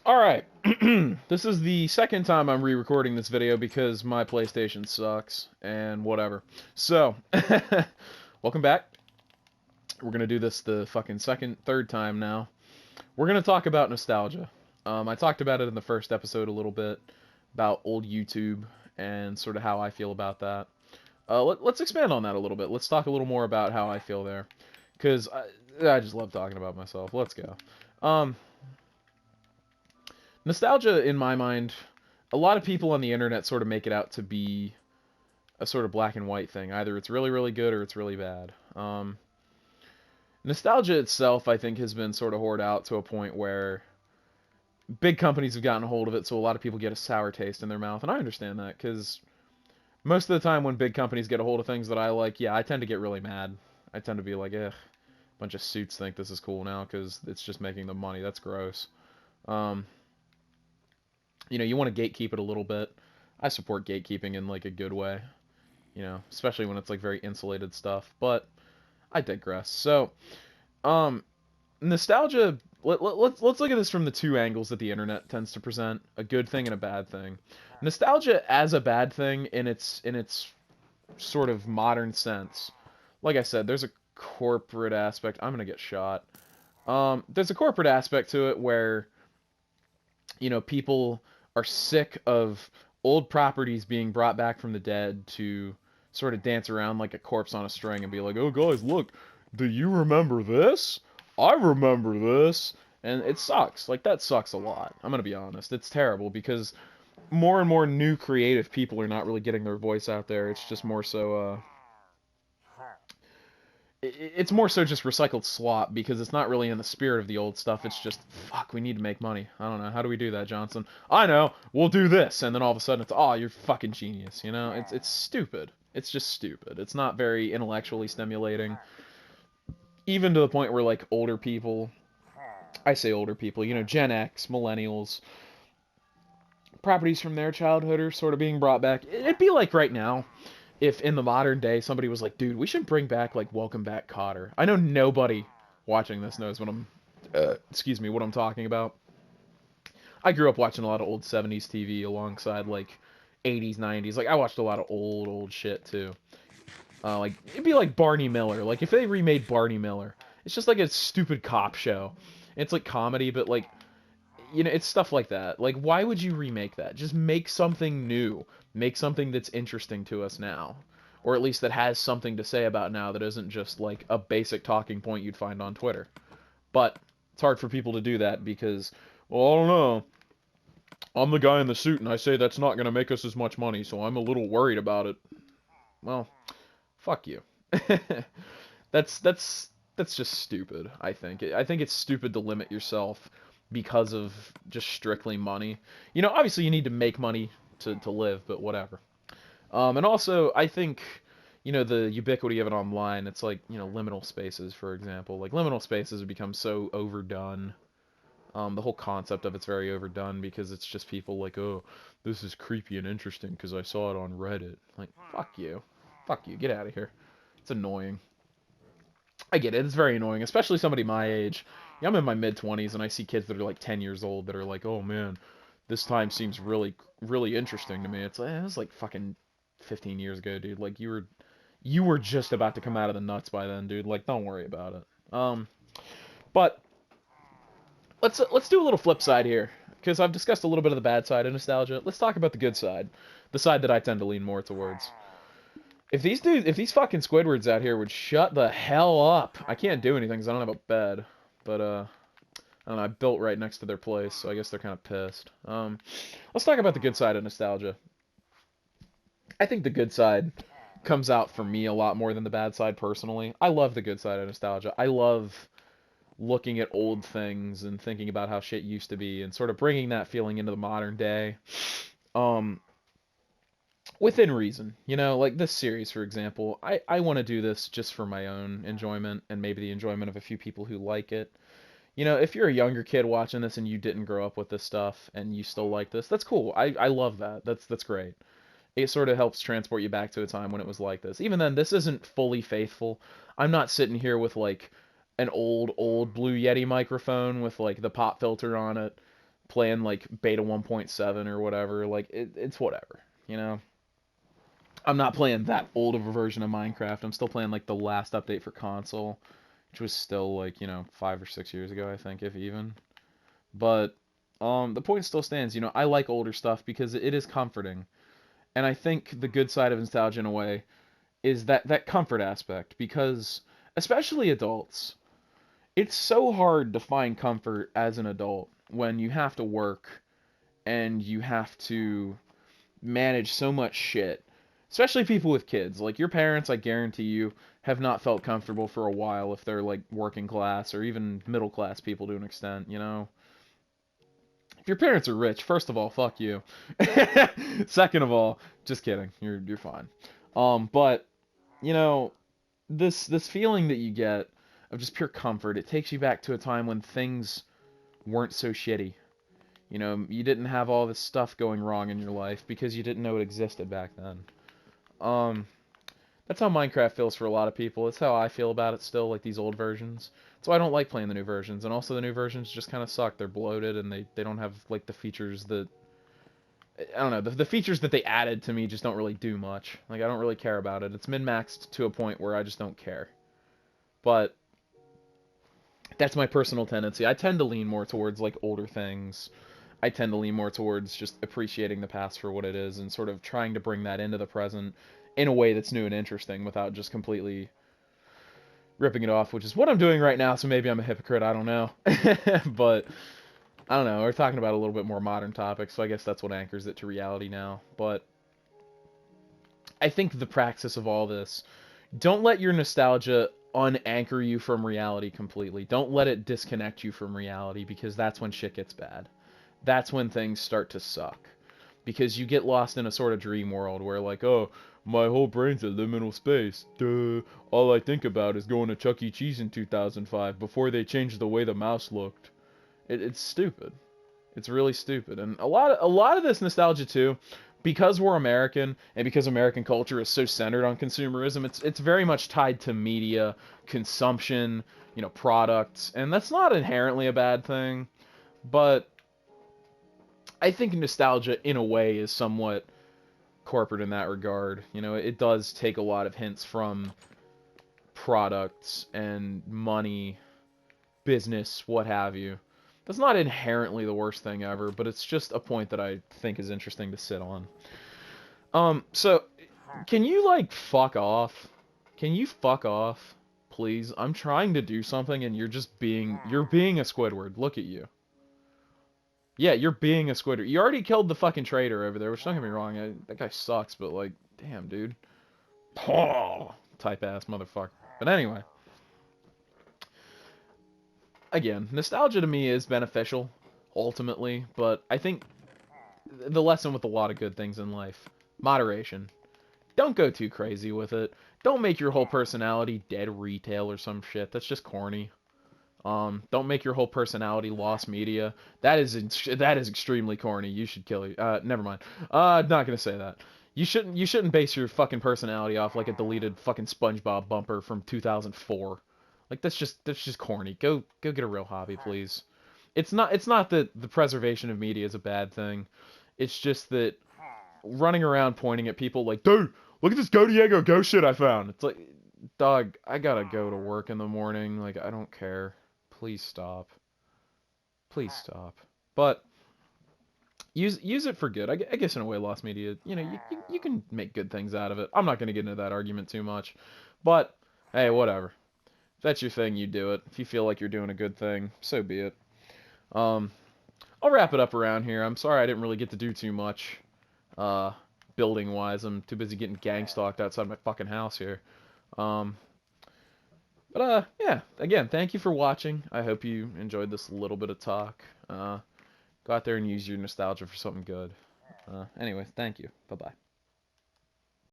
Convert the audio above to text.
Alright, this is the second time I'm re-recording this video because my PlayStation sucks, and whatever. So, welcome back. We're gonna do this the fucking third time now. We're gonna talk about nostalgia. I talked about it in the first episode a little bit, about old YouTube, and sort of how I feel about that. Let's expand on that a little bit. Let's talk a little more about how I feel there. Because I just love talking about myself. Let's go. Um, Nostalgia, in my mind, a lot of people on the internet sort of make it out to be a sort of black and white thing. Either it's really, really good or it's really bad. Nostalgia itself, I think, has been sort of hoarded out to a point where big companies have gotten a hold of it, so a lot of people get a sour taste in their mouth, and I understand that, because most of the time when big companies get a hold of things that I like, yeah, I tend to get really mad. I tend to be like, ugh, a bunch of suits think this is cool now because it's just making them money. That's gross. Um, you want to gatekeep it a little bit. I support gatekeeping in like a good way, especially when it's like very insulated stuff. But I digress. So, um, nostalgia. Let's look at this from the two angles that the internet tends to present: a good thing and a bad thing. Nostalgia as a bad thing in its sort of modern sense. Like I said, there's a corporate aspect. I'm gonna get shot. There's a corporate aspect to it where people are sick of old properties being brought back from the dead to sort of dance around like a corpse on a string and be like, oh, guys, look, do you remember this? I remember this. And it sucks. Like, that sucks a lot. I'm going to be honest. It's terrible because more and more new creative people are not really getting their voice out there. It's just more so, it's more so just recycled slop because it's not really in the spirit of the old stuff. It's just, fuck, we need to make money. I don't know. How do we do that, Johnson? I know. We'll do this. And then all of a sudden it's, oh, you're fucking genius. It's stupid. It's just stupid. It's not very intellectually stimulating. Even to the point where, like, older people, I say older people, Gen X, millennials, properties from their childhood are sort of being brought back. It'd be like right now if in the modern day somebody was like, dude, we should bring back like Welcome Back Kotter. I know nobody watching this knows what what I'm talking about. I grew up watching a lot of old 70s TV alongside like 80s, 90s. Like I watched a lot of old shit too. Like it'd be like Barney Miller. Like if they remade Barney Miller, it's just like a stupid cop show. It's like comedy, but like it's stuff like that. Like, why would you remake that? Just make something new. Make something that's interesting to us now. Or at least that has something to say about now that isn't just like a basic talking point you'd find on Twitter. But it's hard for people to do that because, well, I don't know. I'm the guy in the suit and I say that's not going to make us as much money, so I'm a little worried about it. Well, fuck you. that's that's that's just stupid, I think. I think it's stupid to limit yourself because of just strictly money. Obviously you need to make money to live, but whatever. And also, I think, the ubiquity of it online, it's like, liminal spaces, for example. Like, liminal spaces have become so overdone. The whole concept of it's very overdone because it's just people like, oh, this is creepy and interesting because I saw it on Reddit. Like, fuck you. Fuck you. Get out of here. It's annoying. I get it. It's very annoying, especially somebody my age. Yeah, I'm in my mid 20s and I see kids that are like 10 years old that are like, "Oh man, this time seems really really interesting to me." It's like, it was like fucking 15 years ago, dude. Like you were just about to come out of the nuts by then, dude. Like don't worry about it. But let's do a little flip side here because I've discussed a little bit of the bad side of nostalgia. Let's talk about the good side. The side that I tend to lean more towards. If these fucking Squidwards out here would shut the hell up. I can't do anything because I don't have a bed. But, I don't know, I built right next to their place, so I guess they're kind of pissed. Let's talk about the good side of nostalgia. I think the good side comes out for me a lot more than the bad side, personally. I love the good side of nostalgia. I love looking at old things and thinking about how shit used to be and sort of bringing that feeling into the modern day. Um, within reason. Like this series, for example, I want to do this just for my own enjoyment and maybe the enjoyment of a few people who like it. If you're a younger kid watching this and you didn't grow up with this stuff and you still like this, that's cool. I love that. That's great. It sort of helps transport you back to a time when it was like this. Even then, this isn't fully faithful. I'm not sitting here with like an old Blue Yeti microphone with like the pop filter on it. playing like beta 1.7 or whatever. Like it's whatever, you know. I'm not playing that old of a version of Minecraft. I'm still playing like the last update for console, which was still like, 5 or 6 years ago, I think, if even. But the point still stands. I like older stuff because it is comforting, and I think the good side of nostalgia in a way is that comfort aspect, because especially adults, it's so hard to find comfort as an adult when you have to work and you have to manage so much shit. Especially people with kids. Like your parents, I guarantee you, have not felt comfortable for a while if they're like working class or even middle class people to an extent. If your parents are rich, first of all, fuck you. Second of all, just kidding. You're fine. But you know, this feeling that you get of just pure comfort, it takes you back to a time when things weren't so shitty. You didn't have all this stuff going wrong in your life because you didn't know it existed back then. Um, that's how Minecraft feels for a lot of people. It's how I feel about it still, like these old versions. That's why I don't like playing the new versions. And also the new versions just kind of suck. They're bloated and they don't have like the features that I don't know, the features that they added to me just don't really do much. Like I don't really care about it. It's min-maxed to a point where I just don't care. But that's my personal tendency. I tend to lean more towards like older things. I tend to lean more towards just appreciating the past for what it is and sort of trying to bring that into the present in a way that's new and interesting without just completely ripping it off, which is what I'm doing right now, so maybe I'm a hypocrite, I don't know. But I don't know, we're talking about a little bit more modern topics, so I guess that's what anchors it to reality now. But I think the praxis of all this, don't let your nostalgia unanchor you from reality completely. Don't let it disconnect you from reality, because that's when shit gets bad. That's when things start to suck. Because you get lost in a sort of dream world where, like, oh, my whole brain's a liminal space. Duh. All I think about is going to Chuck E. Cheese in 2005 before they changed the way the mouse looked. It's stupid. It's really stupid. And a lot of this nostalgia too, because we're American and because American culture is so centered on consumerism, it's very much tied to media, consumption, products, and that's not inherently a bad thing, but I think nostalgia in a way is somewhat corporate in that regard. It does take a lot of hints from products and money, business, what have you. That's not inherently the worst thing ever, but it's just a point that I think is interesting to sit on. So can you like fuck off? Can you fuck off, please? I'm trying to do something and you're being a Squidward. Look at you. Yeah, you're being a Squidward. You already killed the fucking traitor over there, which don't get me wrong, that guy sucks, but like, damn, dude. Paw! Type ass motherfucker. But anyway. Again, nostalgia to me is beneficial, ultimately, but I think the lesson with a lot of good things in life, moderation. Don't go too crazy with it. Don't make your whole personality dead retail or some shit. That's just corny. Don't make your whole personality lost media. That is extremely corny. You should kill you. Never mind. Not gonna say that. You shouldn't base your fucking personality off like a deleted fucking SpongeBob bumper from 2004. Like that's just corny. Go get a real hobby, please. It's not that the preservation of media is a bad thing. It's just that running around pointing at people like, dude, look at this Go Diego Go shit I found. It's like, dog, I gotta go to work in the morning. Like, I don't care. Please stop. Please stop. But use it for good. I guess in a way, lost media, you can make good things out of it. I'm not gonna get into that argument too much. But hey, whatever. If that's your thing, you do it. If you feel like you're doing a good thing, so be it. Um, I'll wrap it up around here. I'm sorry I didn't really get to do too much, building wise. I'm too busy getting gang stalked outside my fucking house here. Um, but yeah. Again, thank you for watching. I hope you enjoyed this little bit of talk. Go out there and use your nostalgia for something good. Anyways, thank you. Bye bye.